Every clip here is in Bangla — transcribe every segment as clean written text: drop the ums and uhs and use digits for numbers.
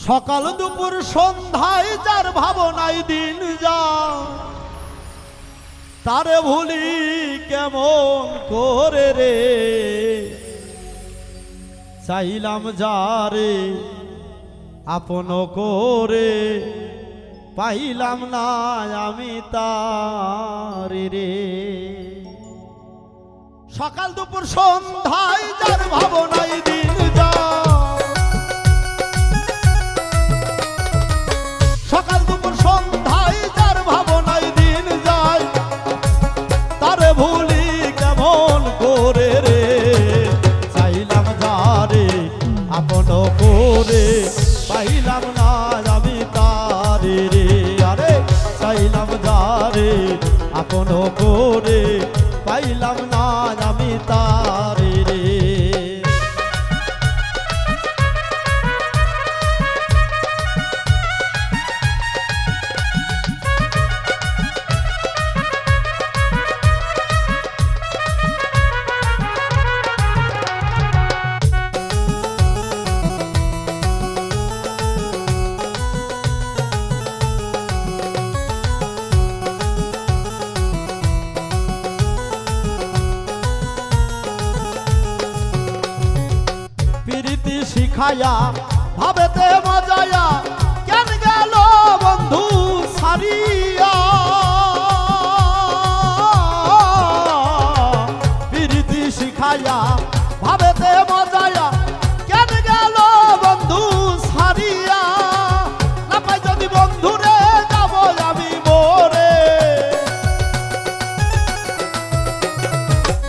সকাল দুপুর সন্ধ্যায় যার ভাবনায় দিন যায় তারে ভুলি কেমন করে রে। চাইলাম যারে আপন করে পাইলাম না আমি তারে রে। সকাল দুপুর সন্ধ্যায় যার ভাবনায় দিন যায়, সকাল দুপুর সন্ধ্যায় যার ভাবনায় দিন যায় তারে ভুলি কেমন করে রে। চাইলাম যারে আপন করে পাইলাম না আমি তারে রে। আরে চাইলাম যারে আপন করে পাইলাম না আমি তারে রে। প্রীতি শিখায়া ভাবেতে মজায়া কেন গেল বন্ধু সারিয়া। প্রীতি শিখায়া ভাবেতে মজায়া কেন গেল বন্ধু সারিয়া। না পাই যদি বন্ধুরে যাব আমি মরে,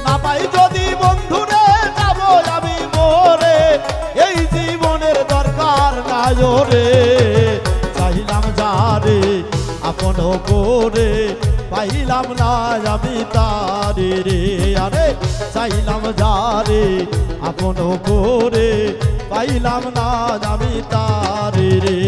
না পাই যদি বন্ধুরে যাব আমি মরে। এই জীবনের দরকার নাই রে। চাইলাম যারে আপন করে পাইলাম না আমি তারে রে। আরে চাইলাম যারে আপন করে পাইলাম না আমি তারে রে।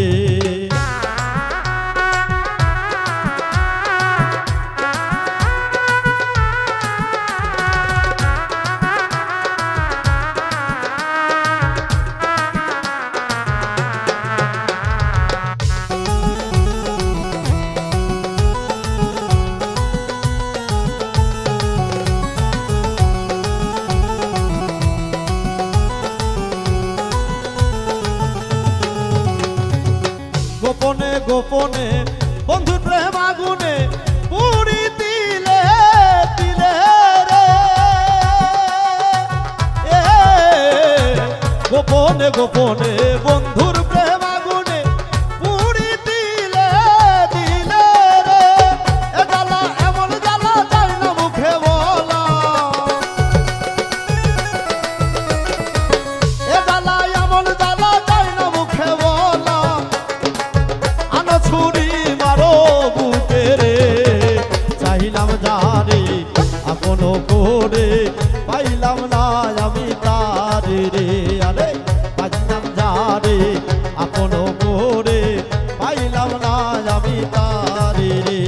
গোপনে গোপনে বন্ধু প্রেম আগুনে পুরি দিলে দিলে রে। গোপনে গোপনে বন্ধুর প্রেম আগুনে পুরি দিলে দিলে রে। এ জ্বালা এমন জ্বালা যায় না মুখে বলা, এ জ্বালা এমন জ্বালা যায় না মুখে বলা। ছুরি মারো বুকে রে। চাইলাম যারে আপন করে পাইলাম না আমি তারে রে। আরে পাইলাম যারে আপন করে পাইলাম না আমি তারে রে।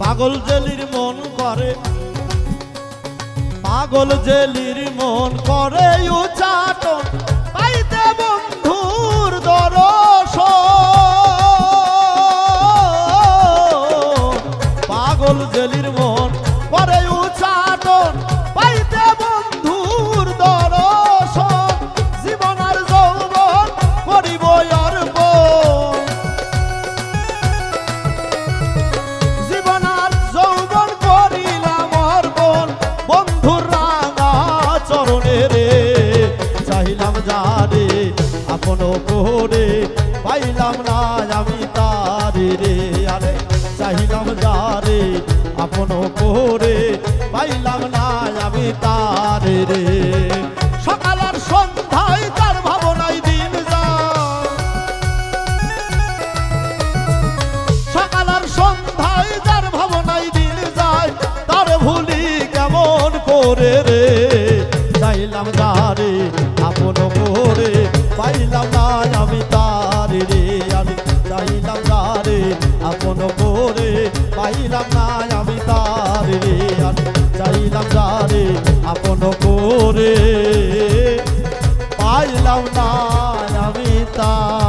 পাগল জেলির মন করে, পাগল জেলির মন করে উচাটন পাইতে বন্ধুর দর্শন। পাগল জেলির মন করে উচাটন পাইতে বন্ধুর দর্শন। জীবন আর যৌবন করিব অর্পণ, জীবন আর যৌবন করিলাম অর্পণ বন্ধুর রাঙা চরণে রে। চাইলাম যারে আপন করে পাইলাম না আমি তারে রে। আরে চাইলাম যারে আপন করে পাইলাম না আমি তারে রে। সকাল আর সন্ধ্যায় তার ভাবনায় দিন যায়, করে রে চাইলাম যারে আপন করে পাইলাম না আমি তারে রে আমি চাইলাম যারে আপন করে পাইলাম না আমি তারে রে আমি চাইলাম যারে আপন করে পাইলাম না আমি তারে